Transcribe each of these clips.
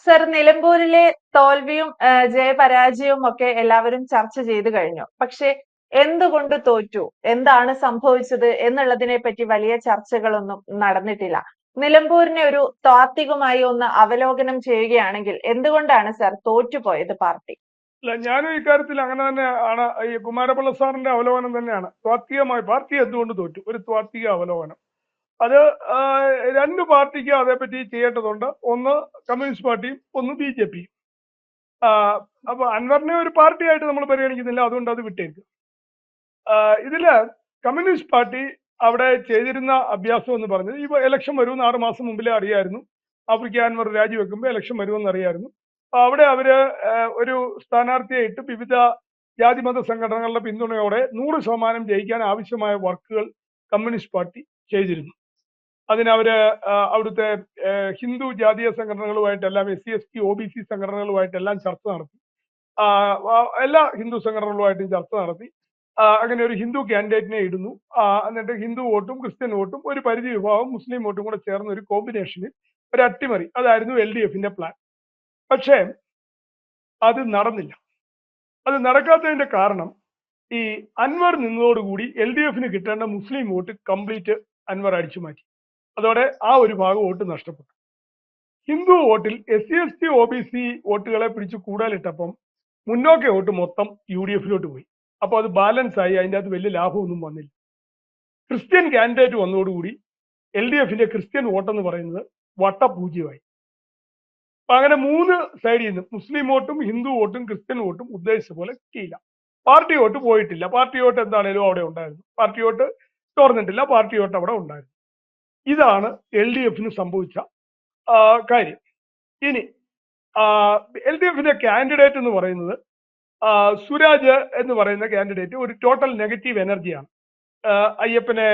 Sir, നിലമ്പൂരിലെ തോൽവിയും ജയപരാജയവും ഒക്കെ എല്ലാവരും ചർച്ച ചെയ്തു കഴിഞ്ഞു. പക്ഷേ എന്തുകൊണ്ട് തോറ്റു, എന്താണ് സംഭവിച്ചത് എന്നുള്ളതിനെ പറ്റി വലിയ ചർച്ചകളൊന്നും നടന്നിട്ടില്ല. നിലമ്പൂരിനെ ഒരു താത്വികമായി ഒന്ന് അവലോകനം ചെയ്യുകയാണെങ്കിൽ എന്തുകൊണ്ടാണ് സർ തോറ്റുപോയത് പാർട്ടി? അല്ല, ഞാനും ഇക്കാര്യത്തിൽ അങ്ങനെ തന്നെ ആണ്. ഈ കുമാരപിള്ള സാറിന്റെ അവലോകനം തന്നെയാണ്. താത്വികമായി പാർട്ടി എന്തുകൊണ്ട് തോറ്റു, ഒരു താത്വിക അവലോകനം. അത് രണ്ട് പാർട്ടിക്ക് അതേപ്പറ്റി ചെയ്യേണ്ടതുണ്ട്. ഒന്ന് കമ്മ്യൂണിസ്റ്റ് പാർട്ടിയും ഒന്ന് BJPയും. അപ്പൊ അൻവറിനെ ഒരു പാർട്ടിയായിട്ട് നമ്മൾ പരിഗണിക്കുന്നില്ല, അതുകൊണ്ട് അത് വിട്ടേക്ക്. ഇതില് കമ്മ്യൂണിസ്റ്റ് പാർട്ടി അവിടെ ചെയ്തിരുന്ന അഭ്യാസം എന്ന് പറഞ്ഞത്, ഇപ്പൊ ഇലക്ഷൻ വരുമെന്ന് 6 മാസം മുമ്പിലേ അറിയായിരുന്നു. ആഫ്രിക്ക അൻവർ രാജിവെക്കുമ്പോൾ ഇലക്ഷൻ വരുമെന്ന് അറിയായിരുന്നു. അവിടെ അവര് ഒരു സ്ഥാനാർത്ഥിയെ ഇട്ട് വിവിധ ജാതിമത സംഘടനകളുടെ പിന്തുണയോടെ 100% ജയിക്കാൻ ആവശ്യമായ വർക്കുകൾ കമ്മ്യൂണിസ്റ്റ് പാർട്ടി ചെയ്തിരുന്നു. അതിനവര് അവിടുത്തെ ഹിന്ദു ജാതീയ സംഘടനകളുമായിട്ടെല്ലാം, SC/ST OBC സംഘടനകളുമായിട്ടെല്ലാം ചർച്ച നടത്തി. എല്ലാ ഹിന്ദു സംഘടനകളുമായിട്ടും ചർച്ച നടത്തി. അങ്ങനെ ഒരു ഹിന്ദു കാൻഡിഡേറ്റിനെ ഇടുന്നു. എന്നിട്ട് ഹിന്ദു വോട്ടും ക്രിസ്ത്യൻ വോട്ടും ഒരു പരിധി വിഭാഗം മുസ്ലിം വോട്ടും കൂടെ ചേർന്ന ഒരു കോമ്പിനേഷനിൽ ഒരു അട്ടിമറി, അതായിരുന്നു LDFന്റെ പ്ലാൻ. പക്ഷേ അത് നടന്നില്ല. അത് നടക്കാത്തതിന്റെ കാരണം, ഈ അൻവർ നിന്നതോടുകൂടി LDFന് കിട്ടേണ്ട മുസ്ലിം വോട്ട് കംപ്ലീറ്റ് അൻവർ അടിച്ചു മാറ്റി. അതോടെ ആ ഒരു ഭാഗം വോട്ട് നഷ്ടപ്പെട്ടു. ഹിന്ദു വോട്ടിൽ SC/ST OBC വോട്ടുകളെ പിടിച്ച് കൂടുതലിട്ടപ്പം മുന്നോക്ക വോട്ട് മൊത്തം UDFിലോട്ട് പോയി. അപ്പോൾ അത് ബാലൻസ് ആയി, അതിൻ്റെ അകത്ത് വലിയ ലാഭമൊന്നും വന്നില്ല. ക്രിസ്ത്യൻ കാൻഡിഡേറ്റ് വന്നതോടുകൂടി LDFന്റെ ക്രിസ്ത്യൻ വോട്ടെന്ന് പറയുന്നത് വട്ടപൂജ്യമായി. അപ്പൊ അങ്ങനെ 3 സൈഡിൽ നിന്നും മുസ്ലിം വോട്ടും ഹിന്ദു വോട്ടും ക്രിസ്ത്യൻ വോട്ടും ഉദ്ദേശിച്ച പോലെ കിട്ടിയില്ല. പാർട്ടി വോട്ട് പോയിട്ടില്ല. പാർട്ടി വോട്ട് എന്താണേലും അവിടെ ഉണ്ടായിരുന്നു. പാർട്ടി വോട്ട് തുറന്നിട്ടില്ല, പാർട്ടി വോട്ട് അവിടെ ഉണ്ടായിരുന്നു. ഇതാണ് LDFന് സംഭവിച്ച കാര്യം. ഇനി LDFന്റെ കാൻഡിഡേറ്റ് എന്ന് പറയുന്നത് സുരാജ് എന്ന് പറയുന്ന കാൻഡിഡേറ്റ് ഒരു ടോട്ടൽ നെഗറ്റീവ് എനർജിയാണ്. അയ്യപ്പനെ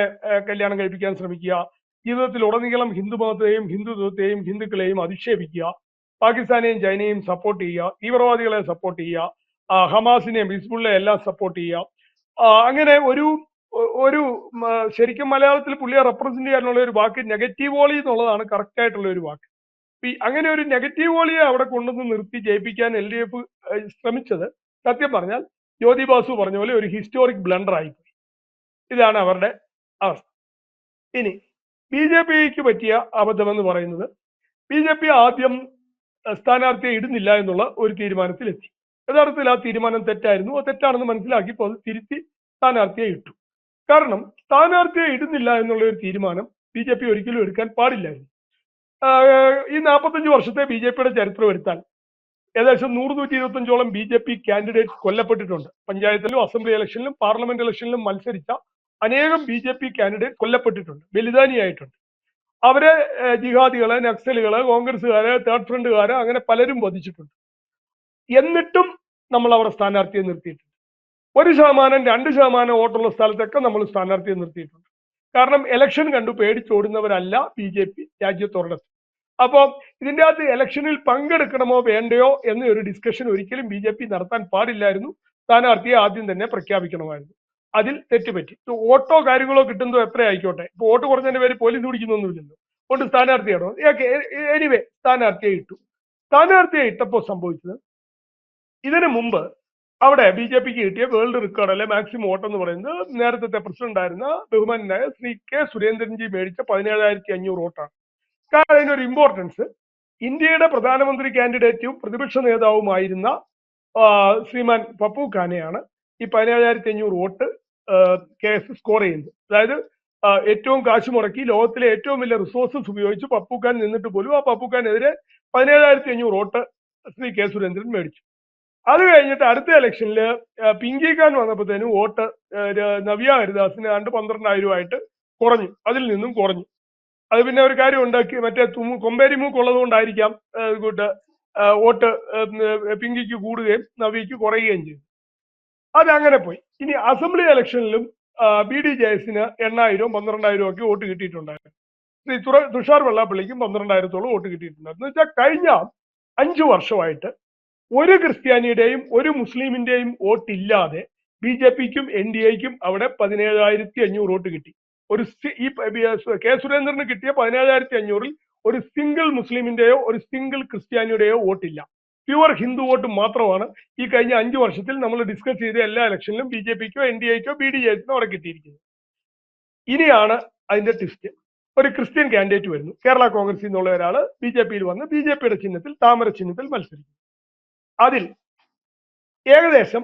കല്യാണം കഴിപ്പിക്കാൻ ശ്രമിക്കുക, ജീവിതത്തിൽ ഉടനീളം ഹിന്ദുമതത്തെയും ഹിന്ദുത്വത്തെയും ഹിന്ദുക്കളെയും അധിക്ഷേപിക്കുക, പാകിസ്ഥാനെയും ചൈനയും സപ്പോർട്ട് ചെയ്യുക, തീവ്രവാദികളെ സപ്പോർട്ട് ചെയ്യുക, ഹമാസിനെയും ഹിസ്ബുള്ളയെ എല്ലാം സപ്പോർട്ട് ചെയ്യുക. അങ്ങനെ ഒരു ശരിക്കും മലയാളത്തിൽ പുള്ളിയെ റെപ്രസെന്റ് ചെയ്യാനുള്ള ഒരു വാക്ക് നെഗറ്റീവ് വോളി എന്നുള്ളതാണ് കറക്റ്റ് ആയിട്ടുള്ള ഒരു വാക്ക്. അങ്ങനെ ഒരു നെഗറ്റീവ് വോളിയെ അവിടെ കൊണ്ടുവന്ന് നിർത്തി ജയിപ്പിക്കാൻ LDF ശ്രമിച്ചത് സത്യം പറഞ്ഞാൽ ജ്യോതി ബാസു പറഞ്ഞ പോലെ ഒരു ഹിസ്റ്റോറിക് ബ്ലണ്ടർ ആയിപ്പോയി. ഇതാണ് അവരുടെ അവസ്ഥ. ഇനി BJPക്ക് പറ്റിയ അബദ്ധം എന്ന് പറയുന്നത്, BJP ആദ്യം സ്ഥാനാർത്ഥിയെ ഇടുന്നില്ല എന്നുള്ള ഒരു തീരുമാനത്തിലെത്തി. യഥാർത്ഥത്തിൽ ആ തീരുമാനം തെറ്റായിരുന്നു. അത് തെറ്റാണെന്ന് മനസ്സിലാക്കിയപ്പോൾ അത് തിരുത്തി സ്ഥാനാർത്ഥിയെ ഇട്ടു. കാരണം സ്ഥാനാർത്ഥിയെ ഇടുന്നില്ല എന്നുള്ള ഒരു തീരുമാനം BJP ഒരിക്കലും എടുക്കാൻ പാടില്ലായിരുന്നു. ഈ 45 വർഷത്തെ BJPയുടെ ചരിത്രം എടുത്താൽ ഏകദേശം 100-125ഓളം BJP കാൻഡിഡേറ്റ്സ് കൊല്ലപ്പെട്ടിട്ടുണ്ട്. പഞ്ചായത്തിലും അസംബ്ലി ഇലക്ഷനിലും പാർലമെന്റ് ഇലക്ഷനിലും മത്സരിച്ച അനേകം BJP കാൻഡിഡേറ്റ് കൊല്ലപ്പെട്ടിട്ടുണ്ട്, ബലിദാനിയായിട്ടുണ്ട്. അവരെ ജിഹാദികളെ, നക്സലുകളെ, കോൺഗ്രസ്സുകാരെ, തേർഡ് ഫ്രണ്ടുകാരെ അങ്ങനെ പലരും വധിച്ചിട്ടുണ്ട്. എന്നിട്ടും നമ്മൾ അവിടെ സ്ഥാനാർത്ഥിയെ നിർത്തിയിട്ടുണ്ട്. 1%, 2% വോട്ടുള്ള സ്ഥലത്തൊക്കെ നമ്മൾ സ്ഥാനാർത്ഥിയെ നിർത്തിയിട്ടുണ്ട്. കാരണം ഇലക്ഷൻ കണ്ടു പേടിച്ചോടുന്നവരല്ല BJP രാജ്യത്തൊരിടത്ത്. അപ്പോൾ ഇതിൻ്റെ അകത്ത് ഇലക്ഷനിൽ പങ്കെടുക്കണമോ വേണ്ടയോ എന്നൊരു ഡിസ്കഷൻ ഒരിക്കലും BJP നടത്താൻ പാടില്ലായിരുന്നു. സ്ഥാനാർത്ഥിയെ ആദ്യം തന്നെ പ്രഖ്യാപിക്കണമായിരുന്നു. അതിൽ തെറ്റുപറ്റി. വോട്ടോ കാര്യങ്ങളോ കിട്ടുന്നതോ എത്ര ആയിക്കോട്ടെ, ഇപ്പൊ വോട്ട് കുറഞ്ഞതിന്റെ പേര് പോലീസ് പിടിക്കുന്നൊന്നുമില്ലല്ലോ. കൊണ്ട് സ്ഥാനാർത്ഥിയാണോ, എനിവേ സ്ഥാനാർത്ഥിയെ ഇട്ടു. സ്ഥാനാർത്ഥിയെ ഇട്ടപ്പോൾ സംഭവിച്ചത്, ഇതിനു മുമ്പ് അവിടെ BJPക്ക് കിട്ടിയ വേൾഡ് റെക്കോർഡ് അല്ലെ മാക്സിമം വോട്ട് എന്ന് പറയുന്നത് നേരത്തെ പ്രസിഡന്റ് ആയിരുന്ന ബഹുമാനായ ശ്രീ K. സുരേന്ദ്രൻജി മേടിച്ച 17,500 വോട്ടാണ്. കാരണം അതിനൊരു ഇമ്പോർട്ടൻസ്, ഇന്ത്യയുടെ പ്രധാനമന്ത്രി കാൻഡിഡേറ്റും പ്രതിപക്ഷ നേതാവുമായിരുന്ന ശ്രീമാൻ പപ്പു കാനെയാണ് ഈ 17,500 വോട്ട് കേസ് സ്കോർ ചെയ്യുന്നത്. അതായത് ഏറ്റവും കാശ് മുടക്കി ലോകത്തിലെ ഏറ്റവും വലിയ റിസോഴ്സസ് ഉപയോഗിച്ച് പപ്പുഖാൻ നിന്നിട്ട് പോലും ആ പപ്പുഖാനെതിരെ 17,500 വോട്ട് ശ്രീ K. സുരേന്ദ്രൻ മേടിച്ചു. അത് കഴിഞ്ഞിട്ട് അടുത്ത ഇലക്ഷനിൽ പിങ്കി ഖാൻ വന്നപ്പോഴത്തേനും വോട്ട് നവ്യ ഹരിദാസിന് 12,000 കുറഞ്ഞു, അതിൽ നിന്നും കുറഞ്ഞു. അത് പിന്നെ ഒരു കാര്യം ഉണ്ടാക്കി, മറ്റേ കൊമ്പേരി മൂക്കുള്ളത് കൊണ്ടായിരിക്കാം വോട്ട് പിങ്കിക്ക് കൂടുകയും നവ്യക്ക് കുറയുകയും ചെയ്തു. അതങ്ങനെ പോയി. ഇനി അസംബ്ലി ഇലക്ഷനിലും BDJSന് 8,000, 12,000 ഒക്കെ വോട്ട് കിട്ടിയിട്ടുണ്ടായിരുന്നു. ശ്രീ തുഷാർ വെള്ളാപ്പള്ളിക്കും 12,000-ഓളം വോട്ട് കിട്ടിയിട്ടുണ്ടായിരുന്നു. എന്ന് വെച്ചാൽ കഴിഞ്ഞ 5 വർഷമായിട്ട് ഒരു ക്രിസ്ത്യാനിയുടെയും ഒരു മുസ്ലിമിന്റെയും വോട്ടില്ലാതെ BJPക്കും NDAയ്ക്കും അവിടെ 17,500 വോട്ട് കിട്ടി. ഈ K. സുരേന്ദ്രന് കിട്ടിയ 17,500-ൽ ഒരു സിംഗിൾ മുസ്ലിമിന്റെയോ ഒരു സിംഗിൾ ക്രിസ്ത്യാനിയുടെയോ വോട്ടില്ല. പ്യുവർ ഹിന്ദു വോട്ട് മാത്രമാണ് ഈ കഴിഞ്ഞ 5 വർഷത്തിൽ നമ്മൾ ഡിസ്കസ് ചെയ്ത എല്ലാ ഇലക്ഷനിലും ബി ജെ പിക്കോ എൻ ഡി എക്കോ ബി ഡി എസിനോ അവിടെ കിട്ടിയിരിക്കുന്നത്. ഇനിയാണ് അതിന്റെ ട്വിസ്റ്റ്. ഒരു ക്രിസ്ത്യൻ കാൻഡിഡേറ്റ് വരുന്നു, കേരള കോൺഗ്രസിൽ നിന്നുള്ള ഒരാൾ ബി ജെ പിയിൽ വന്ന് ബി ജെ പിയുടെ ചിഹ്നത്തിൽ, താമര ചിഹ്നത്തിൽ മത്സരിക്കുന്നു. അതിൽ ഏകദേശം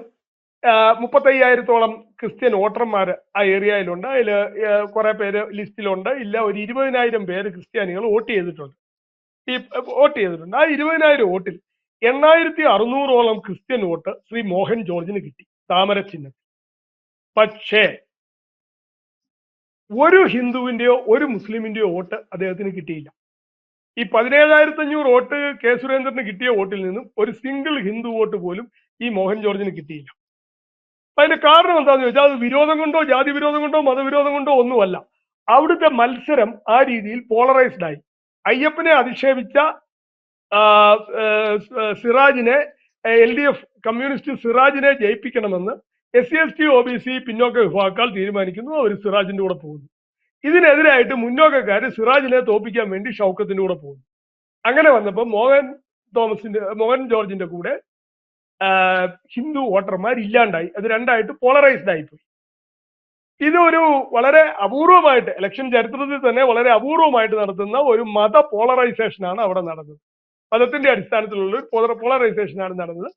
35,000-ഓളം ക്രിസ്ത്യൻ വോട്ടർമാർ ആ ഏരിയയിലുണ്ട്. അതിൽ കുറെ പേര് ലിസ്റ്റിലുണ്ട്, ഇല്ല ഒരു 20,000 പേര് ക്രിസ്ത്യാനികൾ വോട്ട് ചെയ്തിട്ടുണ്ട്. ആ 20,000 വോട്ടിൽ 8,600-ഓളം ക്രിസ്ത്യൻ വോട്ട് ശ്രീ മോഹൻ ജോർജിന് കിട്ടി, താമര ചിഹ്നത്തിൽ. പക്ഷേ ഒരു ഹിന്ദുവിന്റെയോ ഒരു മുസ്ലിമിന്റെയോ വോട്ട് അദ്ദേഹത്തിന് കിട്ടിയില്ല. ഈ 17,500 വോട്ട് കെ സുരേന്ദ്രന് കിട്ടിയ വോട്ടിൽ നിന്നും ഒരു സിംഗിൾ ഹിന്ദു വോട്ട് പോലും ഈ മോഹൻ ജോർജിന് കിട്ടിയില്ല. അതിന്റെ കാരണം എന്താണെന്ന് ചോദിച്ചാൽ അത് വിരോധം കൊണ്ടോ ജാതി വിരോധം കൊണ്ടോ മതവിരോധം കൊണ്ടോ ഒന്നുമല്ല. അവിടുത്തെ മത്സരം ആ രീതിയിൽ പോളറൈസ്ഡ് ആയി. അയ്യപ്പനെ അധിക്ഷേപിച്ച സിറാജിനെ, LDF കമ്മ്യൂണിസ്റ്റ് സിറാജിനെ ജയിപ്പിക്കണമെന്ന് SC/ST OBC പിന്നോക്ക വിഭാഗക്കാർ തീരുമാനിക്കുന്നു. അവർ സിറാജിന്റെ കൂടെ പോകുന്നു. ഇതിനെതിരായിട്ട് മുന്നോക്കക്കാര് സിറാജിനെ തോപ്പിക്കാൻ വേണ്ടി ഷൗക്കത്തിന്റെ കൂടെ പോകുന്നു. അങ്ങനെ വന്നപ്പോൾ മോഹൻ ജോർജിന്റെ കൂടെ ഹിന്ദു വോട്ടർമാർ ഇല്ലാണ്ടായി. അത് രണ്ടായിട്ട് പോളറൈസ്ഡ് ആയിപ്പോയി. ഇതൊരു വളരെ അപൂർവമായിട്ട്, ഇലക്ഷൻ ചരിത്രത്തിൽ തന്നെ വളരെ അപൂർവമായിട്ട് നടത്തുന്ന ഒരു മത പോളറൈസേഷനാണ് അവിടെ നടന്നത്. മതത്തിന്റെ അടിസ്ഥാനത്തിലുള്ള ഒരു പോളറൈസേഷനാണ് നടന്നത്.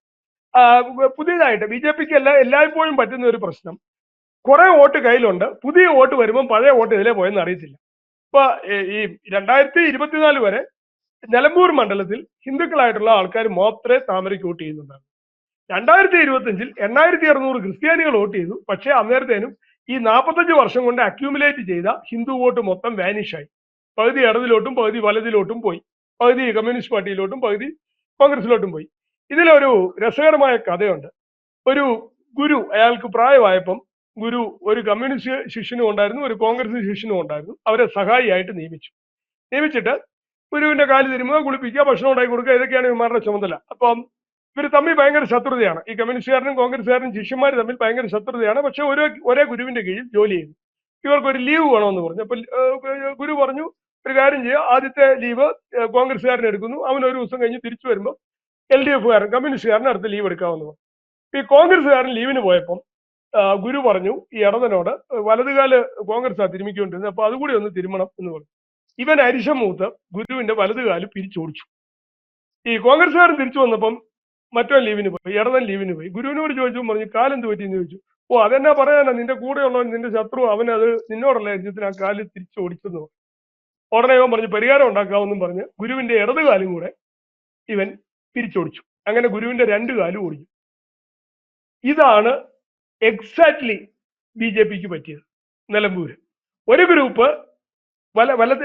പുതിയതായിട്ട് ബി ജെ പിക്ക് എല്ലായ്പ്പോഴും പറ്റുന്ന ഒരു പ്രശ്നം, കുറെ വോട്ട് കയ്യിലുണ്ട്, പുതിയ വോട്ട് വരുമ്പോൾ പഴയ വോട്ട് ഇതിലേ പോയെന്ന് അറിയത്തില്ല. ഇപ്പൊ ഈ 2024 വരെ നിലമ്പൂർ മണ്ഡലത്തിൽ ഹിന്ദുക്കളായിട്ടുള്ള ആൾക്കാർ മാത്രമേ താമരയ്ക്ക് വോട്ട് ചെയ്യുന്നുണ്ടായിരുന്നു. 2025-ൽ 8,600 ക്രിസ്ത്യാനികൾ വോട്ട് ചെയ്തു. പക്ഷേ അന്നേരത്തേനും ഈ 45 വർഷം കൊണ്ട് അക്യൂമുലേറ്റ് ചെയ്ത ഹിന്ദു വോട്ട് മൊത്തം വാനിഷായി. പകുതി ഇടതിലോട്ടും പകുതി വലതിലോട്ടും പോയി, പകുതി കമ്മ്യൂണിസ്റ്റ് പാർട്ടിയിലോട്ടും പകുതി കോൺഗ്രസിലോട്ടും പോയി. ഇതിലൊരു രസകരമായ കഥയുണ്ട്. ഒരു ഗുരു, അയാൾക്ക് പ്രായമായപ്പം ഗുരു ഒരു കമ്മ്യൂണിസ്റ്റ് ശിഷ്യനും ഉണ്ടായിരുന്നു, ഒരു കോൺഗ്രസ് ശിഷ്യനും ഉണ്ടായിരുന്നു. അവരെ സഹായിയായിട്ട് നിയമിച്ചിട്ട് ഗുരുവിന്റെ കാല് തിരുമുക, കുളിപ്പിക്കുക, ഭക്ഷണം ഉണ്ടാക്കി കൊടുക്കുക, ഇതൊക്കെയാണ് ഇവന്മാരുടെ ചുമതല. അപ്പം ഇവർ തമ്മിൽ ഭയങ്കര ശത്രുതയാണ്. ഈ കമ്മ്യൂണിസ്റ്റുകാരനും കോൺഗ്രസ്സുകാരനും ശിഷ്യന്മാർ തമ്മിൽ ഭയങ്കര ശത്രുതയാണ്. പക്ഷെ ഒരേ ഗുരുവിന്റെ കീഴിൽ ജോലി ചെയ്യുന്നു. ഇവർക്കൊരു ലീവ് വേണമെന്ന് പറഞ്ഞു. അപ്പൊ ഗുരു പറഞ്ഞു, ഒരു കാര്യം ചെയ്യുക, ആദ്യത്തെ ലീവ് കോൺഗ്രസ്സുകാരൻ എടുക്കുന്നു, അവൻ ഒരു ദിവസം കഴിഞ്ഞ് തിരിച്ചു വരുമ്പോൾ LDF-കാരൻ കമ്മ്യൂണിസ്റ്റുകാരൻ അടുത്ത ലീവ് എടുക്കാമെന്ന് പറഞ്ഞു. ഈ കോൺഗ്രസ്സുകാരൻ ലീവിന് പോയപ്പം ഗുരു പറഞ്ഞു ഈ ഇടവനോട്, വലതുകാല് കോൺഗ്രസ്സാ തിരുമിക്കൊണ്ടിരുന്നത്, അപ്പൊ അതുകൂടി ഒന്ന് തിരുമണം എന്ന് പറഞ്ഞു. ഇവൻ അരിശം മൂത്ത് ഗുരുവിന്റെ വലതുകാല് പിരിച്ചോടിച്ചു. ഈ കോൺഗ്രസ്സുകാരൻ തിരിച്ചു വന്നപ്പം മറ്റോ ലീവിന് പോയി, ഇടവൻ ലീവിന് പോയി. ഗുരുവിനോട് ചോദിച്ചു, പറഞ്ഞു കാലെന്ത് പറ്റിയെന്ന് ചോദിച്ചു. ഓ അതെന്നാ പറയാനാ, നിന്റെ കൂടെയുള്ളവൻ നിന്റെ ശത്രു, അവനത് നിന്നോടുള്ള അരിശത്തിന് ആ കാല് തിരിച്ചോടിച്ചെന്ന് പറഞ്ഞു. ഉടനെ ഇവൻ പറഞ്ഞു പരിഹാരം ഉണ്ടാക്കാമെന്നും പറഞ്ഞ് ഗുരുവിന്റെ ഇടതുകാലും കൂടെ ഇവൻ പിരിച്ചോടിച്ചു. അങ്ങനെ ഗുരുവിന്റെ 2 കാലും ഓടിച്ചു. ഇതാണ് എക്സാക്ട്ലി BJPക്ക് പറ്റിയത്. നിലമ്പൂര് ഒരു ഗ്രൂപ്പ്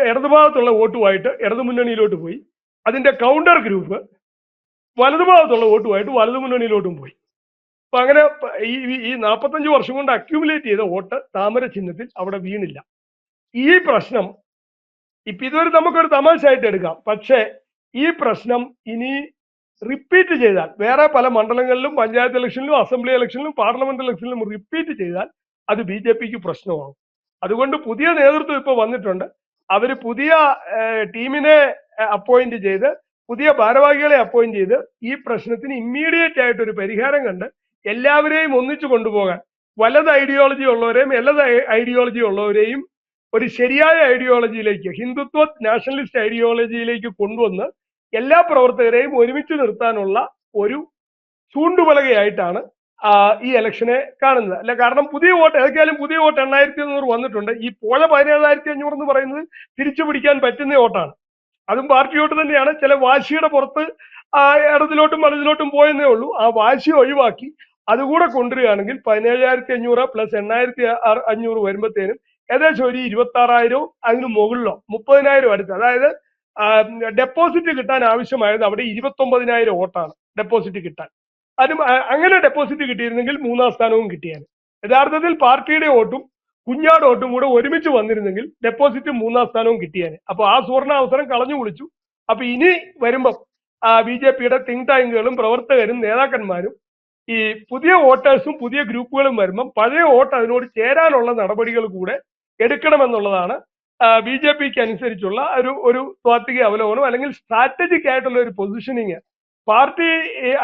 ഇടതുഭാഗത്തുള്ള വോട്ടുമായിട്ട് ഇടതു മുന്നണിയിലോട്ട് പോയി, അതിന്റെ കൗണ്ടർ ഗ്രൂപ്പ് വലതുഭാഗത്തുള്ള വോട്ടുമായിട്ട് വലതു മുന്നണിയിലോട്ടും പോയി. അപ്പൊ അങ്ങനെ ഈ 45 വർഷം കൊണ്ട് അക്യൂമുലേറ്റ് ചെയ്ത വോട്ട് താമര ചിഹ്നത്തിൽ അവിടെ വീണില്ല. ഈ പ്രശ്നം ഇപ്പൊ ഇതൊരു നമുക്കൊരു തമാശയായിട്ട് എടുക്കാം. പക്ഷേ ഈ പ്രശ്നം ഇനി റിപ്പീറ്റ് ചെയ്താൽ, വേറെ പല മണ്ഡലങ്ങളിലും പഞ്ചായത്ത് ഇലക്ഷനിലും അസംബ്ലി ഇലക്ഷനിലും പാർലമെന്റ് ഇലക്ഷനിലും റിപ്പീറ്റ് ചെയ്താൽ അത് BJPക്ക് പ്രശ്നമാകും. അതുകൊണ്ട് പുതിയ നേതൃത്വം ഇപ്പൊ വന്നിട്ടുണ്ട്. അവര് പുതിയ ടീമിനെ അപ്പോയിന്റ് ചെയ്ത്, പുതിയ ഭാരവാഹികളെ അപ്പോയിന്റ് ചെയ്ത് ഈ പ്രശ്നത്തിന് ഇമ്മീഡിയറ്റ് ആയിട്ട് ഒരു പരിഹാരം കണ്ട് എല്ലാവരെയും ഒന്നിച്ചു കൊണ്ടുപോകാൻ, വലത് ഐഡിയോളജി ഉള്ളവരെയും ഇടത് ഐഡിയോളജി ഉള്ളവരെയും ഒരു ശരിയായ ഐഡിയോളജിയിലേക്ക്, ഹിന്ദുത്വ നാഷണലിസ്റ്റ് ഐഡിയോളജിയിലേക്ക് കൊണ്ടുവന്ന് എല്ലാ പ്രവർത്തകരെയും ഒരുമിച്ച് നിർത്താനുള്ള ഒരു ചൂണ്ടുപലകയായിട്ടാണ് ഈ ഇലക്ഷനെ കാണുന്നത്. അല്ല, കാരണം പുതിയ വോട്ട് ഏതൊക്കെയാലും പുതിയ വോട്ട് 8,600 വന്നിട്ടുണ്ട്. ഈ പോയ 17,500 എന്ന് പറയുന്നത് തിരിച്ചു പിടിക്കാൻ പറ്റുന്ന വോട്ടാണ്. അതും പാർട്ടി വോട്ട് തന്നെയാണ്. ചില വാശിയുടെ പുറത്ത് ഇടതിലോട്ടും വലതിലോട്ടും പോയെന്നേ ഉള്ളൂ. ആ വാശി ഒഴിവാക്കി അതുകൂടെ കൊണ്ടുവരികയാണെങ്കിൽ 17,500 പ്ലസ് 8,500 വരുമ്പോഴത്തേനും ഏകദേശം ഒരു 26,000 അതിന് മുകളിലോ 30,000 അടുത്ത്, അതായത് ഡെപ്പോസിറ്റ് കിട്ടാൻ ആവശ്യമായത് അവിടെ 29,000 വോട്ടാണ് ഡെപ്പോസിറ്റ് കിട്ടാൻ. അതും അങ്ങനെ ഡെപ്പോസിറ്റ് കിട്ടിയിരുന്നെങ്കിൽ 3-ാം സ്ഥാനവും കിട്ടിയാണ്. യഥാർത്ഥത്തിൽ പാർട്ടിയുടെ വോട്ടും കുഞ്ഞാട് വോട്ടും കൂടെ ഒരുമിച്ച് വന്നിരുന്നെങ്കിൽ ഡെപ്പോസിറ്റ് 3-ാം സ്ഥാനവും കിട്ടിയാണ്. അപ്പൊ ആ സുവർണ അവസരം കളഞ്ഞു കുളിച്ചു. അപ്പൊ ഇനി വരുമ്പം BJPയുടെ തിങ്ക് ടാങ്കുകളും പ്രവർത്തകരും നേതാക്കന്മാരും ഈ പുതിയ വോട്ടേഴ്സും പുതിയ ഗ്രൂപ്പുകളും വരുമ്പം പഴയ വോട്ട് അതിനോട് ചേരാനുള്ള നടപടികൾ കൂടെ എടുക്കണമെന്നുള്ളതാണ് ബി ജെ പിക്ക് അനുസരിച്ചുള്ള ഒരു സ്വാത്വിക അവലോകനം അല്ലെങ്കിൽ സ്ട്രാറ്റജിക് ആയിട്ടുള്ള ഒരു പൊസിഷനിങ് പാർട്ടി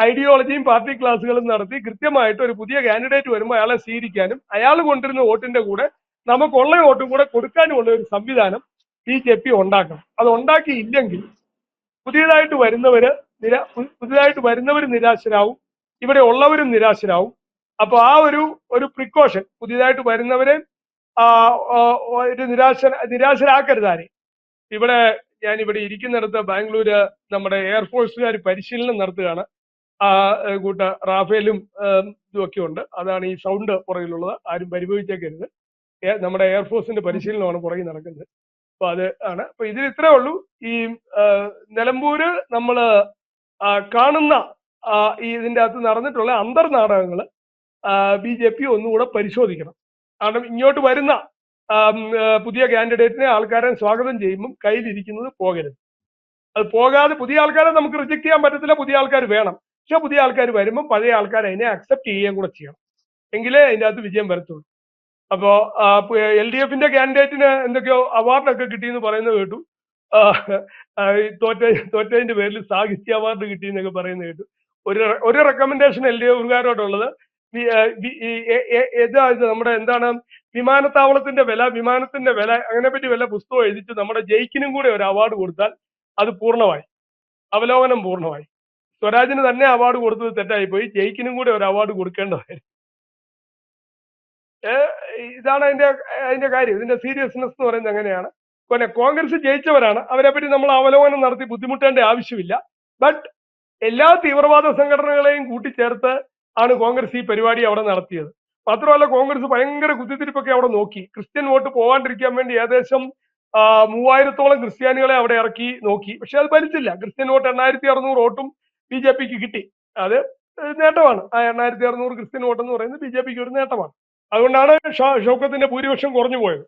ഐഡിയോളജിയും പാർട്ടി ക്ലാസ്സുകളും നടത്തി കൃത്യമായിട്ട് ഒരു പുതിയ കാൻഡിഡേറ്റ് വരുമ്പോൾ അയാളെ സ്വീകരിക്കാനും അയാൾ കൊണ്ടിരുന്ന വോട്ടിന്റെ കൂടെ നമുക്കുള്ള വോട്ടും കൂടെ കൊടുക്കാനുമുള്ള ഒരു സംവിധാനം ബി ജെ പി ഉണ്ടാക്കണം. അത് ഉണ്ടാക്കിയില്ലെങ്കിൽ പുതിയതായിട്ട് വരുന്നവര് നിരാശരാവും, ഇവിടെ ഉള്ളവരും നിരാശരാവും. അപ്പൊ ആ ഒരു പ്രിക്കോഷൻ പുതിയതായിട്ട് വരുന്നവരെ ഒരു നിരാശരാക്കരുതാരെ. ഞാനിവിടെ ഇരിക്കുന്നിടത്ത് ബാംഗ്ലൂര് നമ്മുടെ എയർഫോഴ്സുകാർ പരിശീലനം നടത്തുകയാണ്. കൂട്ട റാഫേലും ഇതുമൊക്കെ ഉണ്ട്. അതാണ് ഈ സൗണ്ട് പുറകിലുള്ളത്, ആരും പരിഭവിച്ചേക്കരുത്. നമ്മുടെ എയർഫോഴ്സിന്റെ പരിശീലനമാണ് പുറകിൽ നടക്കുന്നത്. അപ്പൊ അത് ആണ്. അപ്പൊ ഇതിൽ ഇത്രേ ഉള്ളൂ. ഈ നിലമ്പൂര് നമ്മള് കാണുന്ന ഇതിന്റെ അകത്ത് നടന്നിട്ടുള്ള അന്തർനാടകങ്ങൾ ബി ജെ പി ഒന്നുകൂടെ പരിശോധിക്കണം. കാരണം ഇങ്ങോട്ട് വരുന്ന പുതിയ കാൻഡിഡേറ്റിനെ ആൾക്കാരെ സ്വാഗതം ചെയ്യുമ്പം കയ്യിലിരിക്കുന്നത് പോകരുത്. അത് പോകാതെ പുതിയ ആൾക്കാരെ നമുക്ക് റിജക്ട് ചെയ്യാൻ പറ്റത്തില്ല, പുതിയ ആൾക്കാർ വേണം. പക്ഷെ പുതിയ ആൾക്കാർ വരുമ്പോൾ പഴയ ആൾക്കാർ അതിനെ അക്സെപ്റ്റ് ചെയ്യുകയും കൂടെ ചെയ്യണം, എങ്കിലേ അതിൻ്റെ അകത്ത് വിജയം വരത്തുള്ളൂ. അപ്പോ LDF-ന്റെ കാൻഡിഡേറ്റിന് എന്തൊക്കെയോ അവാർഡൊക്കെ കിട്ടിയെന്ന് പറയുന്നത് കേട്ടു. തോറ്റതിന്റെ പേരിൽ സാഹിത്യ അവാർഡ് കിട്ടിയെന്നൊക്കെ പറയുന്നത് കേട്ടു. ഒരു റെക്കമെൻഡേഷൻ LDF-കാരോടുള്ളത്, നമ്മുടെ എന്താണ് വിമാനത്തിന്റെ വില അങ്ങനെ പറ്റി വല്ല പുസ്തകം എഴുതിച്ച് നമ്മുടെ ജയിക്കിനും കൂടെ ഒരു അവാർഡ് കൊടുത്താൽ അത് പൂർണ്ണമായി, അവലോകനം പൂർണ്ണമായി. സ്വരാജിന് തന്നെ അവാർഡ് കൊടുത്തത് തെറ്റായി പോയി, ജയിക്കിനും കൂടെ ഒരു അവാർഡ് കൊടുക്കേണ്ടതായിരുന്നു. ഇതാണ് അതിന്റെ കാര്യം. ഇതിന്റെ സീരിയസ്നെസ് എന്ന് പറയുന്നത് അങ്ങനെയാണ്. പിന്നെ കോൺഗ്രസ് ജയിച്ചവരാണ്, അവരെപ്പറ്റി നമ്മൾ അവലോകനം നടത്തി ബുദ്ധിമുട്ടേണ്ട ആവശ്യമില്ല. ബട്ട് എല്ലാ തീവ്രവാദ സംഘടനകളെയും കൂട്ടിച്ചേർത്ത് ആണ് കോൺഗ്രസ് ഈ പരിപാടി അവിടെ നടത്തിയത്. മാത്രമല്ല കോൺഗ്രസ് ഭയങ്കര കുത്തിത്തിരിപ്പൊക്കെ അവിടെ നോക്കി. ക്രിസ്ത്യൻ വോട്ട് പോകാണ്ടിരിക്കാൻ വേണ്ടി ഏകദേശം 3000-ഓളം ക്രിസ്ത്യാനികളെ അവിടെ ഇറക്കി നോക്കി. പക്ഷെ അത് ഫലിച്ചില്ല. ക്രിസ്ത്യൻ വോട്ട് 8600 വോട്ടും ബി ജെ പിക്ക് കിട്ടി. അത് നേട്ടമാണ്. ആ 8600 ക്രിസ്ത്യൻ വോട്ട് എന്ന് പറയുന്നത് ബി ജെ പിക്ക് ഒരു നേട്ടമാണ്. അതുകൊണ്ടാണ് ഷൗക്കത്തിന്റെ ഭൂരിപക്ഷം കുറഞ്ഞു പോയത്.